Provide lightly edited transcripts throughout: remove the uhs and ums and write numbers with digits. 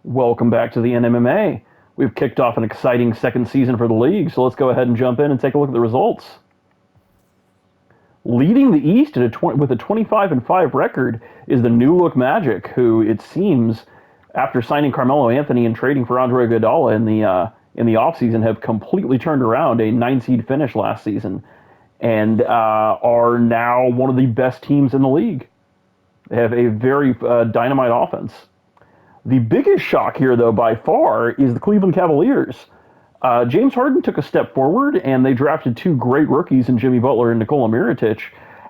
Welcome back to the NMMA. We've kicked off an exciting second season for the league, so let's go ahead and jump in and take a look at the results. Leading the East with a 25-5 record is the New Look Magic, who it seems, after signing Carmelo Anthony and trading for Andre Iguodala in the offseason, have completely turned around a 9-seed finish last season and are now one of the best teams in the league. They have a very dynamite offense. The biggest shock here, though, by far, is the Cleveland Cavaliers. James Harden took a step forward, and they drafted two great rookies in Jimmy Butler and Nikola Mirotic.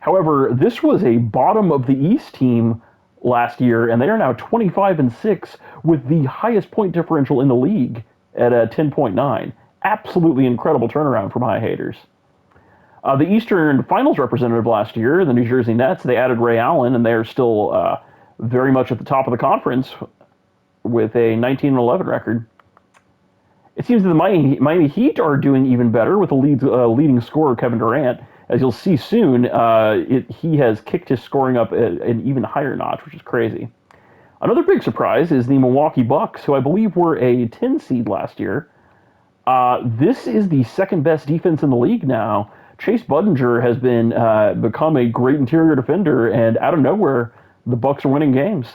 However, this was a bottom of the East team last year, and they are now 25-6 with the highest point differential in the league at 10.9. Absolutely incredible turnaround for my haters. The Eastern Finals representative last year, the New Jersey Nets, they added Ray Allen, and they are still very much at the top of the conference with a 19-11 record. It seems that the Miami Heat are doing even better with the leading scorer, Kevin Durant. As you'll see soon, he has kicked his scoring up an even higher notch, which is crazy. Another big surprise is the Milwaukee Bucks, who I believe were a 10 seed last year. This is the second best defense in the league now. Chase Budinger has become a great interior defender, and out of nowhere, the Bucks are winning games.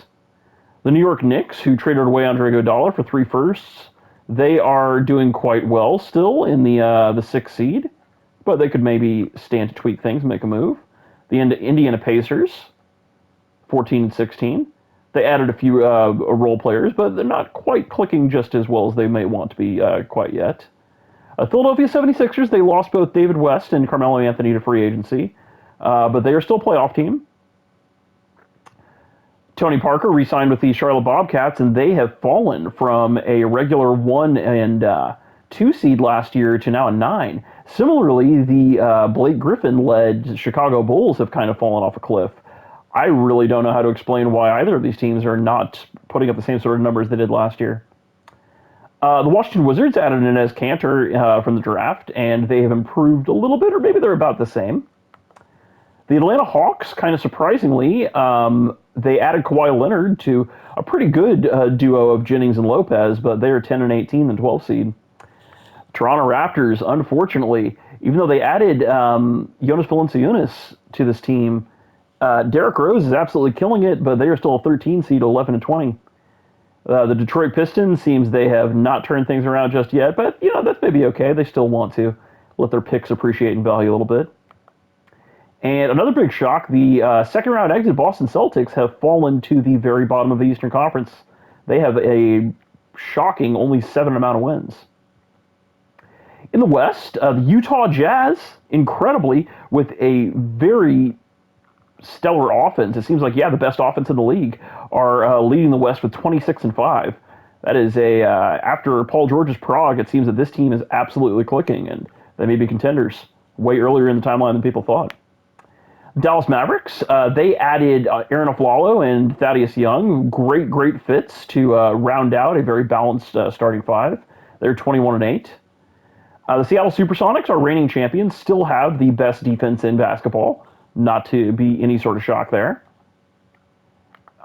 The New York Knicks, who traded away Andre Iguodala for 3 firsts, they are doing quite well still in the 6th seed, but they could maybe stand to tweak things, make a move. The Indiana Pacers, 14-16. They added a few role players, but they're not quite clicking just as well as they may want to be quite yet. Philadelphia 76ers, they lost both David West and Carmelo Anthony to free agency, but they are still a playoff team. Tony Parker re-signed with the Charlotte Bobcats, and they have fallen from a regular 1 and 2 seed last year to now a 9. Similarly, the Blake Griffin-led Chicago Bulls have kind of fallen off a cliff. I really don't know how to explain why either of these teams are not putting up the same sort of numbers they did last year. The Washington Wizards added Enes Kanter from the draft, and they have improved a little bit, or maybe they're about the same. The Atlanta Hawks, kind of surprisingly, they added Kawhi Leonard to a pretty good duo of Jennings and Lopez, but they are 10-18, the 12 seed. Toronto Raptors, unfortunately, even though they added Jonas Valanciunas to this team, Derrick Rose is absolutely killing it, but they are still a 13 seed, 11-20. The Detroit Pistons seems they have not turned things around just yet, but that's maybe okay. They still want to let their picks appreciate in value a little bit. And another big shock, the second round exit Boston Celtics have fallen to the very bottom of the Eastern Conference. They have a shocking only 7 amount of wins. In the West, the Utah Jazz, incredibly, with a very stellar offense. It seems like, the best offense in the league, are leading the West with 26-5. That is after Paul George's Prague, it seems that this team is absolutely clicking, and they may be contenders way earlier in the timeline than people thought. Dallas Mavericks, they added Aaron Aflalo and Thaddeus Young. Great fits to round out a very balanced starting 5. They're 21-8. The Seattle Supersonics, our reigning champions, still have the best defense in basketball. Not to be any sort of shock there.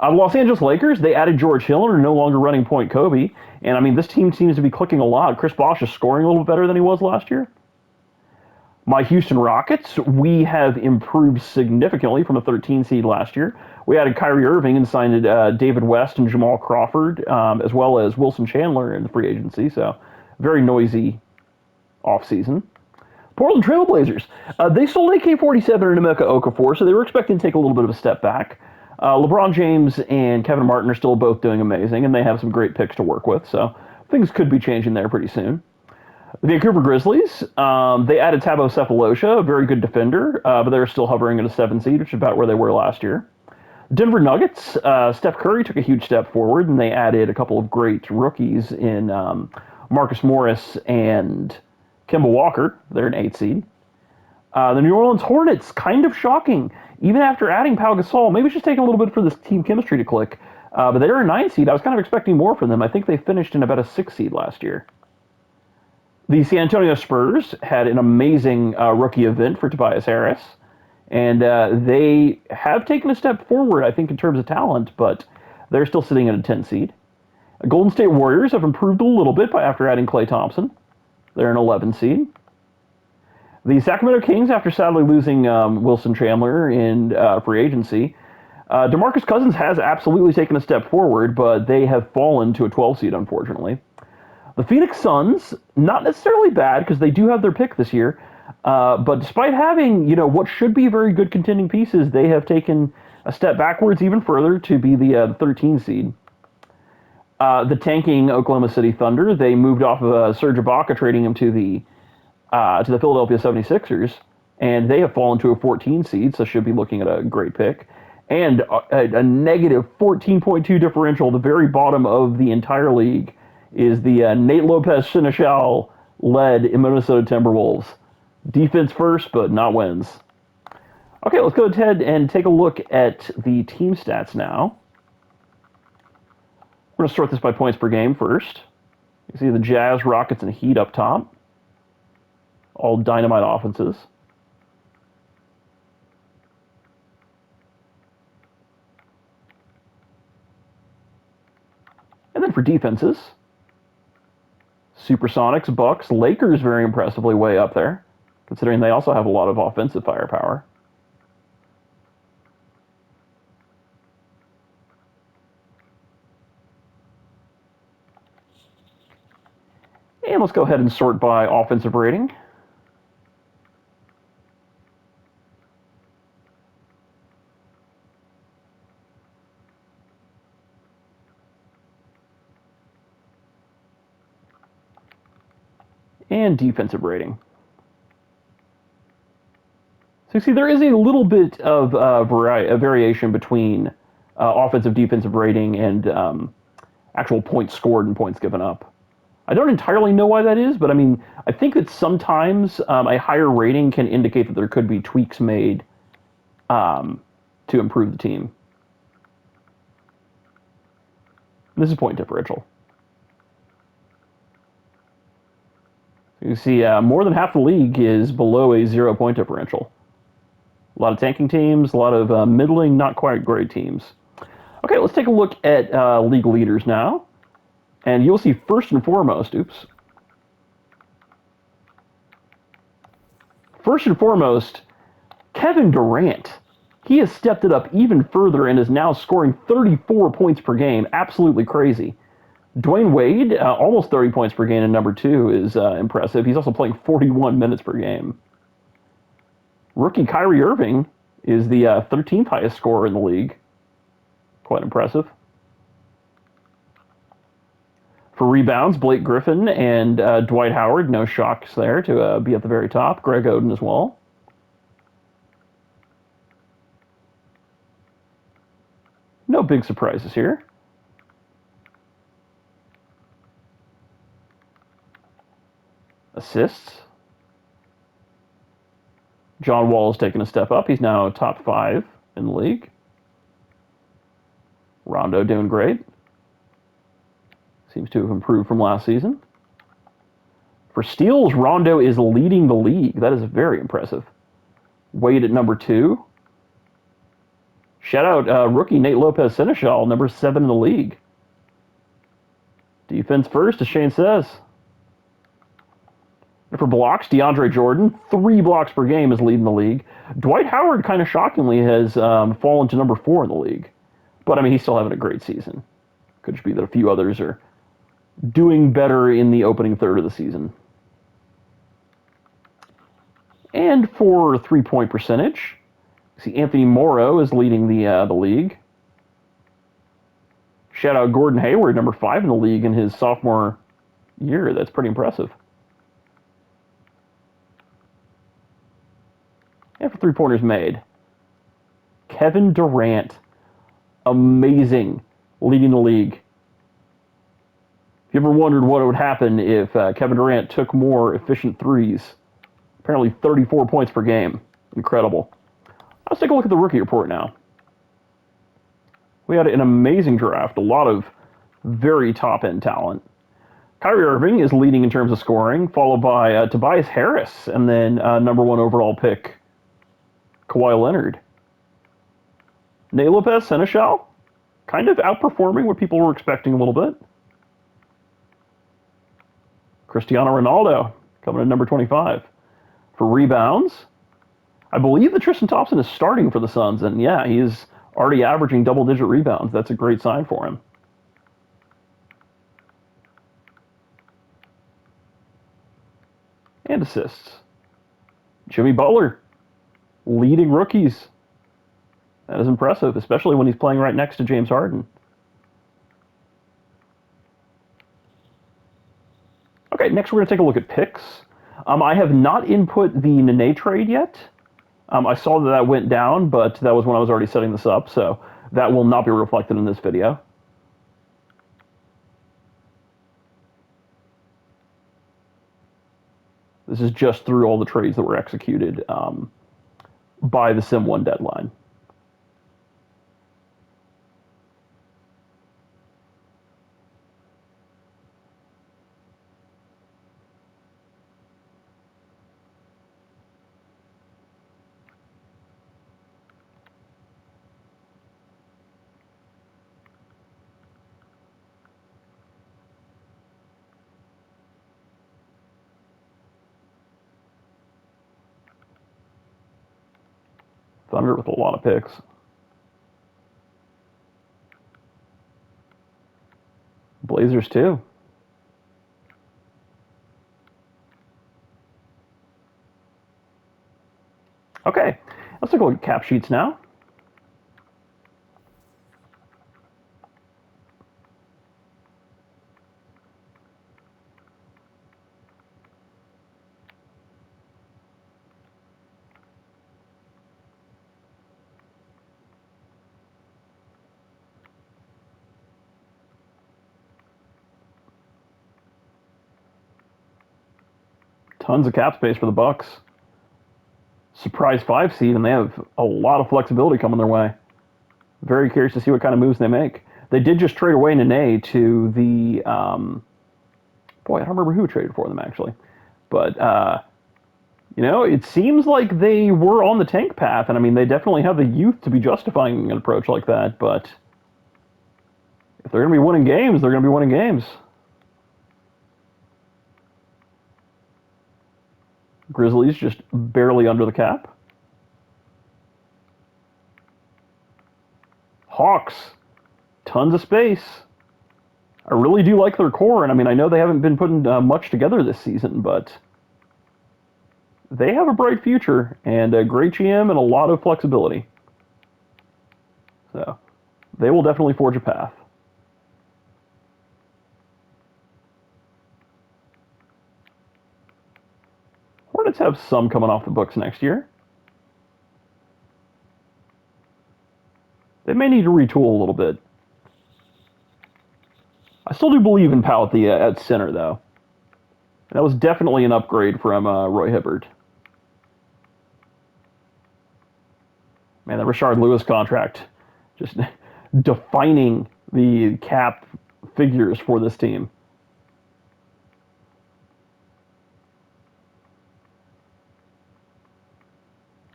The Los Angeles Lakers, they added George Hill and are no longer running point Kobe. And, this team seems to be clicking a lot. Chris Bosh is scoring a little better than he was last year. My Houston Rockets, we have improved significantly from a 13 seed last year. We added Kyrie Irving and signed David West and Jamal Crawford, as well as Wilson Chandler in the free agency. So, very noisy offseason. Portland Trailblazers, they sold AK-47 and Emeka Okafor, so they were expecting to take a little bit of a step back. LeBron James and Kevin Martin are still both doing amazing, and they have some great picks to work with, so things could be changing there pretty soon. The Vancouver Grizzlies, they added Thabo Sefolosha, a very good defender, but they're still hovering at a 7 seed, which is about where they were last year. Denver Nuggets, Steph Curry took a huge step forward, and they added a couple of great rookies in Marcus Morris and Kemba Walker. They're an 8 seed. The New Orleans Hornets, kind of shocking. Even after adding Pau Gasol, maybe it's just taking a little bit for this team chemistry to click. But they're a 9 seed. I was kind of expecting more from them. I think they finished in about a 6 seed last year. The San Antonio Spurs had an amazing rookie event for Tobias Harris. And they have taken a step forward, I think, in terms of talent, but they're still sitting at a 10 seed. Golden State Warriors have improved a little bit after adding Klay Thompson. They're an 11 seed. The Sacramento Kings, after sadly losing Wilson Chandler in free agency, DeMarcus Cousins has absolutely taken a step forward, but they have fallen to a 12 seed, unfortunately. The Phoenix Suns, not necessarily bad because they do have their pick this year, but despite having what should be very good contending pieces, they have taken a step backwards even further to be the 13 seed. The tanking Oklahoma City Thunder, they moved off of Serge Ibaka, trading him to the Philadelphia 76ers, and they have fallen to a 14 seed, so should be looking at a great pick. And a negative 14.2 differential, the very bottom of the entire league, is the Nate Lopez Seneschal led Minnesota Timberwolves. Defense first, but not wins. Okay, let's go ahead and take a look at the team stats now. We're going to sort this by points per game first. You see the Jazz, Rockets, and Heat up top. All dynamite offenses. And then for defenses, Supersonics, Bucks, Lakers very impressively way up there, considering they also have a lot of offensive firepower. And let's go ahead and sort by offensive rating. And defensive rating. So you see there is a little bit of variation between offensive defensive rating and actual points scored and points given up. I don't entirely know why that is, but I mean, I think that sometimes a higher rating can indicate that there could be tweaks made to improve the team. This is point differential. You see, more than half the league is below a 0-point differential. A lot of tanking teams, a lot of middling, not quite great teams. Okay, let's take a look at league leaders now. And you'll see first and foremost, First and foremost, Kevin Durant. He has stepped it up even further and is now scoring 34 points per game. Absolutely crazy. Dwayne Wade, almost 30 points per game in number 2 is impressive. He's also playing 41 minutes per game. Rookie Kyrie Irving is the 13th highest scorer in the league. Quite impressive. For rebounds, Blake Griffin and Dwight Howard, no shocks there to be at the very top. Greg Oden as well. No big surprises here. Assists. John Wall has taken a step up. He's now top 5 in the league. Rondo doing great. Seems to have improved from last season. For steals, Rondo is leading the league. That is very impressive. Wade at number 2. Shout out rookie Nate Lopez Seneschal, number 7 in the league. Defense first, as Shane says. And for blocks, DeAndre Jordan, 3 blocks per game, is leading the league. Dwight Howard, kind of shockingly, has fallen to number 4 in the league. But, I mean, he's still having a great season. Could just be that a few others are doing better in the opening third of the season. And for three-point percentage, see Anthony Morrow is leading the league. Shout out Gordon Hayward, number 5 in the league in his sophomore year. That's pretty impressive. And for three-pointers made, Kevin Durant, amazing, leading the league. If you ever wondered what would happen if Kevin Durant took more efficient threes, apparently 34 points per game. Incredible. Let's take a look at the rookie report now. We had an amazing draft, a lot of very top-end talent. Kyrie Irving is leading in terms of scoring, followed by Tobias Harris, and then number 1 overall pick, Kawhi Leonard. Nate Lopez Seneschal, kind of outperforming what people were expecting a little bit. Cristiano Ronaldo coming in number 25. For rebounds, I believe that Tristan Thompson is starting for the Suns, and yeah, he's already averaging double-digit rebounds. That's a great sign for him. And assists. Jimmy Butler, leading rookies. That is impressive, especially when he's playing right next to James Harden. Okay, next we're going to take a look at picks. I have not input the Nene trade yet. I saw that that went down, but that was when I was already setting this up, so that will not be reflected in this video. This is just through all the trades that were executed by the Sim 1 deadline. Thunder with a lot of picks. Blazers too. Okay, let's take a look at cap sheets now. Tons of cap space for the Bucks. Surprise 5 seed, and they have a lot of flexibility coming their way. Very curious to see what kind of moves they make. They did just trade away Nene to the boy, I don't remember who traded for them actually, but you know, it seems like they were on the tank path, and I mean, they definitely have the youth to be justifying an approach like that. But if they're going to be winning games, they're going to be winning games. Grizzlies just barely under the cap. Hawks, tons of space. I really do like their core, and I mean, I know they haven't been putting much together this season, but they have a bright future and a great GM and a lot of flexibility. So they will definitely forge a path. Hornets have some coming off the books next year. They may need to retool a little bit. I still do believe in Powell at center, though. That was definitely an upgrade from Roy Hibbert. Man, the Rashard Lewis contract just defining the cap figures for this team.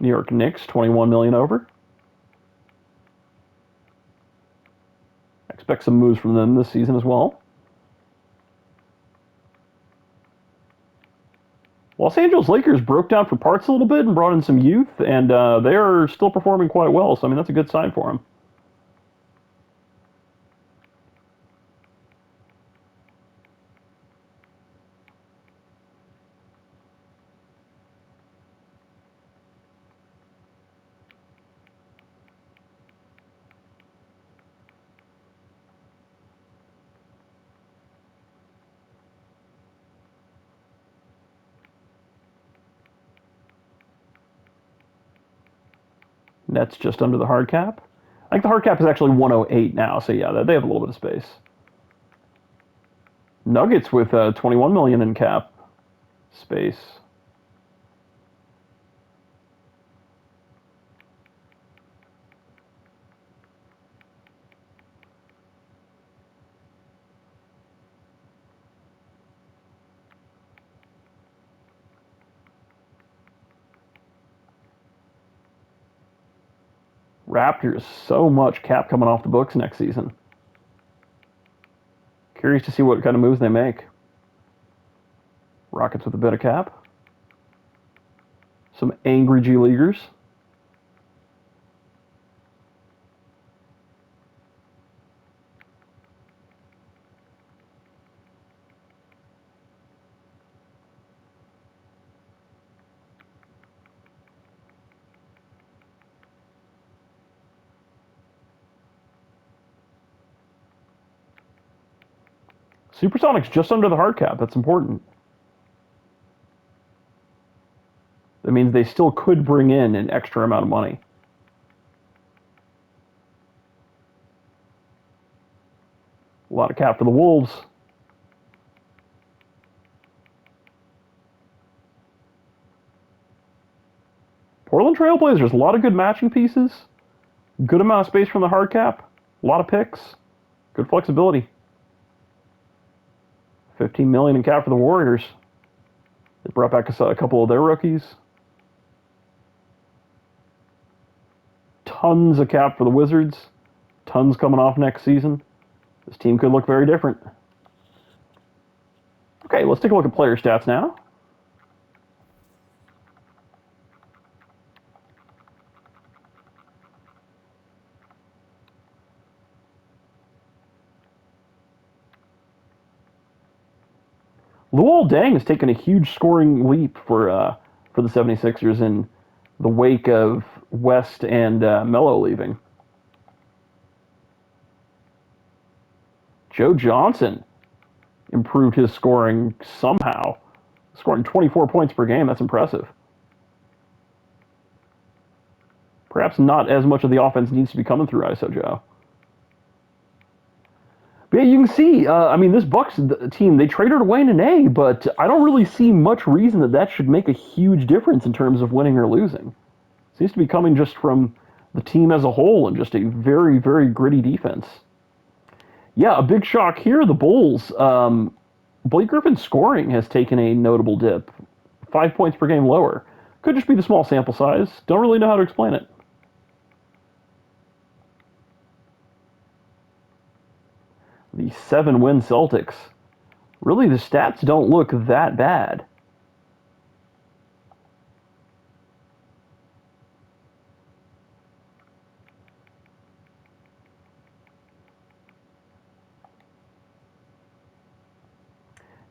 New York Knicks, 21 million over. Expect some moves from them this season as well. Los Angeles Lakers broke down for parts a little bit and brought in some youth, and they are still performing quite well. So, I mean, that's a good sign for them. Nets just under the hard cap. I think the hard cap is actually 108 now, so yeah, they have a little bit of space. Nuggets with 21 million in cap space. Raptors, so much cap coming off the books next season. Curious to see what kind of moves they make. Rockets with a bit of cap. Some angry G Leaguers. Supersonics just under the hard cap. That's important. That means they still could bring in an extra amount of money. A lot of cap for the Wolves. Portland Trailblazers, a lot of good matching pieces. Good amount of space from the hard cap. A lot of picks. Good flexibility. $15 million in cap for the Warriors. They brought back a couple of their rookies. Tons of cap for the Wizards. Tons coming off next season. This team could look very different. Okay, let's take a look at player stats now. Luol Deng has taken a huge scoring leap for the 76ers in the wake of West and Melo leaving. Joe Johnson improved his scoring somehow, scoring 24 points per game. That's impressive. Perhaps not as much of the offense needs to be coming through ISO Joe. But yeah, you can see, I mean, this Bucks team, they traded away Nene, but I don't really see much reason that that should make a huge difference in terms of winning or losing. It seems to be coming just from the team as a whole and just a very, very gritty defense. Yeah, a big shock here. The Bulls, Blake Griffin's scoring has taken a notable dip. 5 points per game lower. Could just be the small sample size. Don't really know how to explain it. The 7-win Celtics. Really, the stats don't look that bad.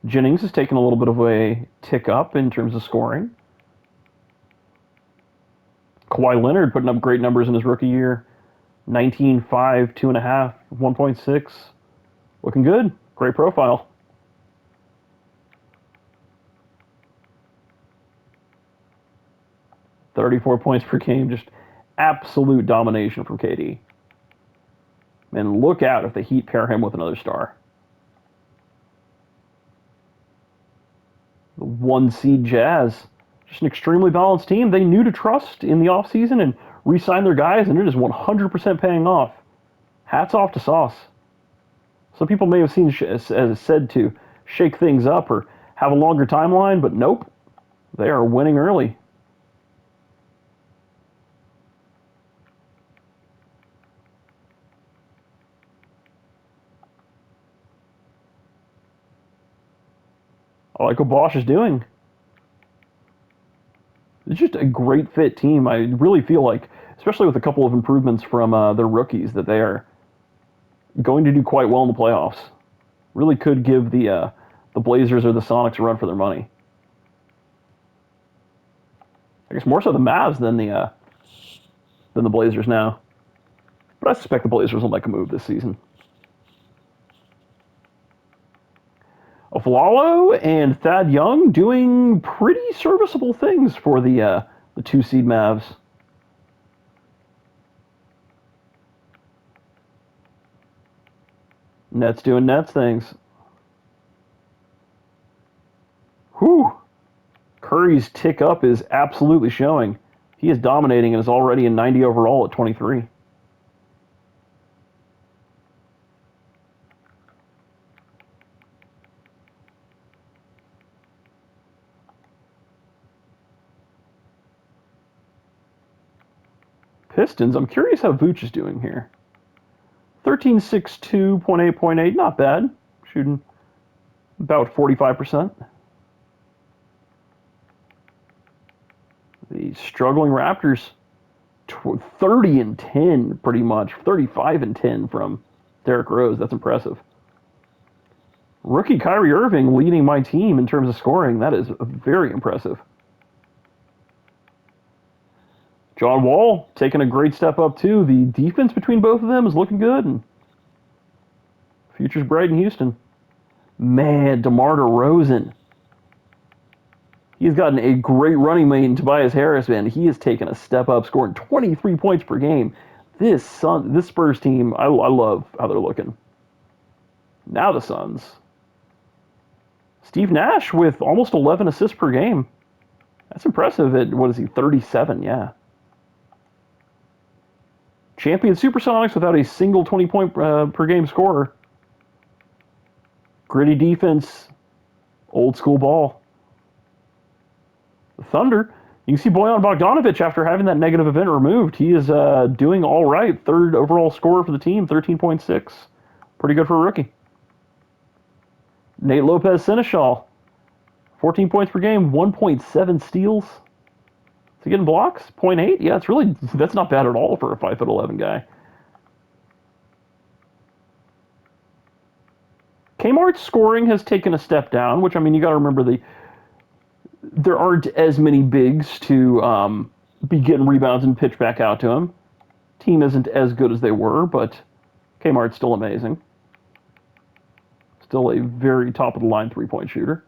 Jennings has taken a little bit of a tick up in terms of scoring. Kawhi Leonard putting up great numbers in his rookie year. 19, 5, 2.5, 1.6. Looking good. Great profile. $34 points per game. Just absolute domination from KD. And look out if the Heat pair him with another star. The 1-seed Jazz. Just an extremely balanced team. They knew to trust in the offseason and re-sign their guys, and it is 100% paying off. Hats off to Sauce. Some people may have seen as said to shake things up or have a longer timeline, but nope. They are winning early. I like what Bosch is doing. It's just a great fit team. I really feel like, especially with a couple of improvements from their rookies, that they are going to do quite well in the playoffs. Really could give the Blazers or the Sonics a run for their money. I guess more so the Mavs than the Blazers now. But I suspect the Blazers will make a move this season. Aflalo and Thad Young doing pretty serviceable things for the 2-seed Mavs. Nets doing Nets things. Whew. Curry's tick up is absolutely showing. He is dominating and is already a 90 overall at 23. Pistons, I'm curious how Vooch is doing here. 13.62, 0.8, not bad. Shooting about 45%. The struggling Raptors, 30 and 10, pretty much 35 and 10 from Derrick Rose. That's impressive. Rookie Kyrie Irving leading my team in terms of scoring. That is very impressive. John Wall taking a great step up too. The defense between both of them is looking good, and future's bright in Houston. Man, DeMar DeRozan. He's gotten a great running mate in Tobias Harris, man. He has taken a step up, scoring 23 points per game. This Spurs team, I love how they're looking. Now the Suns. Steve Nash with almost 11 assists per game. That's impressive at, what is he, 37, yeah. Champion Supersonics without a single 20-point per game scorer. Gritty defense, old school ball. The Thunder, you can see Bojan Bogdanovic after having that negative event removed. He is doing all right. Third overall scorer for the team, 13.6. Pretty good for a rookie. Nate Lopez Seneschal, 14 points per game, 1.7 steals. Is he getting blocks? 0.8? Yeah, that's not bad at all for a 5'11" guy. Kmart's scoring has taken a step down, which, I mean, you got to remember there aren't as many bigs to be getting rebounds and pitch back out to him. Team isn't as good as they were, but Kmart's still amazing. Still a very top of the line 3-point shooter.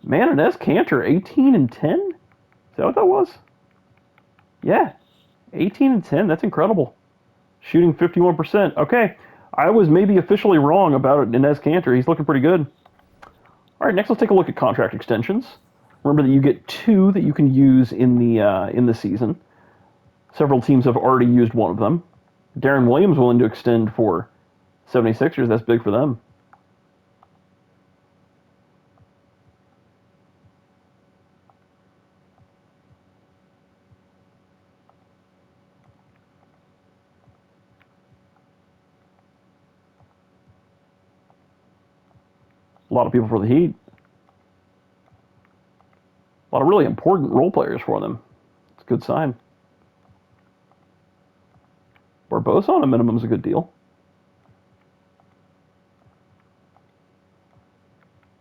Man, Enes Kanter, 18 and 10? Is that what that was? Yeah, 18 and 10. That's incredible. Shooting 51%. Okay, I was maybe officially wrong about Enes Kanter. He's looking pretty good. All right, next let's take a look at contract extensions. Remember that you get 2 that you can use in the season. Several teams have already used one of them. Darren Williams willing to extend for 76ers. That's big for them. A lot of people for the Heat. A lot of really important role players for them. It's a good sign. Barbosa on a minimum is a good deal.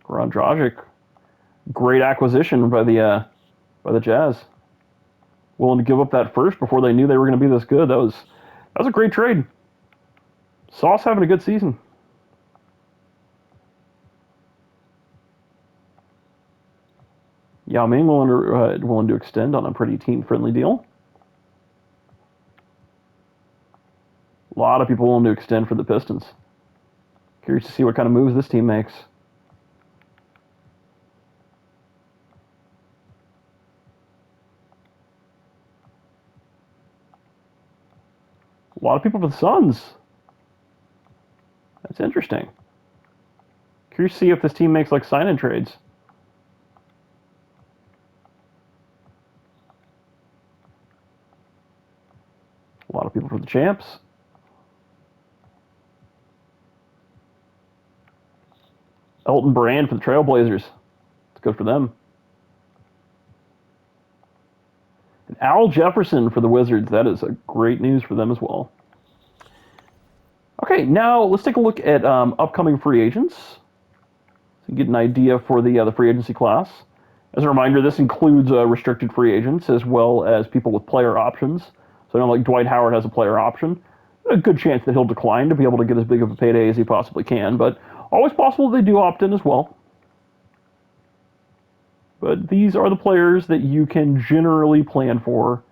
Goran Dragic, great acquisition by the Jazz. Willing to give up that first before they knew they were going to be this good. That was a great trade. Sauce having a good season. Yao Ming willing to extend on a pretty team-friendly deal. A lot of people willing to extend for the Pistons. Curious to see what kind of moves this team makes. A lot of people for the Suns. That's interesting. Curious to see if this team makes like sign-in trades. A lot of people for the Champs. Elton Brand for the Trailblazers. It's good for them. And Al Jefferson for the Wizards. That is a great news for them as well. Okay, now let's take a look at upcoming free agents. So you get an idea for the free agency class. As a reminder, this includes restricted free agents as well as people with player options. So I know like Dwight Howard has a player option. A good chance that he'll decline to be able to get as big of a payday as he possibly can, but always possible they do opt in as well. But these are the players that you can generally plan for,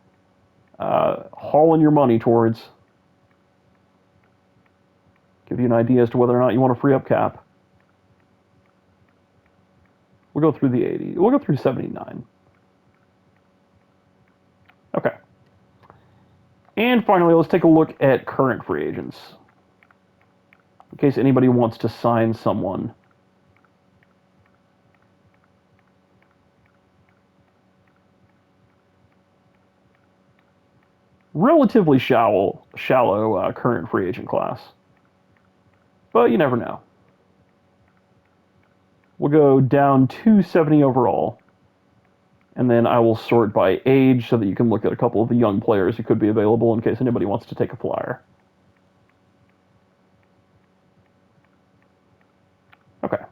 hauling your money towards. Give you an idea as to whether or not you want to free up cap. We'll go through the 80. We'll go through 79. Okay. And finally, let's take a look at current free agents. In case anybody wants to sign someone. Relatively shallow current free agent class. But you never know. We'll go down 270 overall. And then I will sort by age so that you can look at a couple of the young players who could be available in case anybody wants to take a flyer. Okay.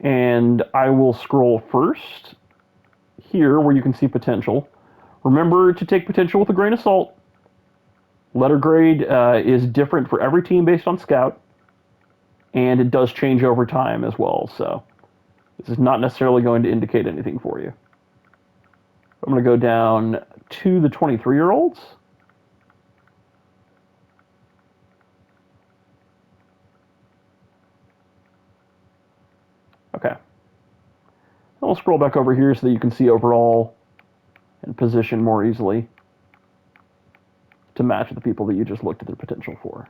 And I will scroll first here where you can see potential. Remember to take potential with a grain of salt. Letter grade is different for every team based on scout, and it does change over time as well, so this is not necessarily going to indicate anything for you. I'm going to go down to the 23-year-olds. Okay. I'll scroll back over here so that you can see overall and position more easily to match the people that you just looked at their potential for.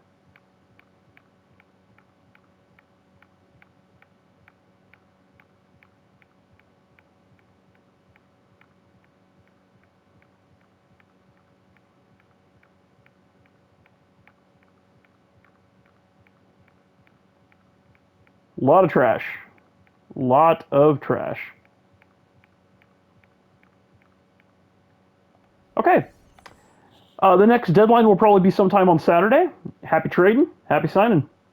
A lot of trash. Lot of trash. Okay. The next deadline will probably be sometime on Saturday. Happy trading. Happy signing.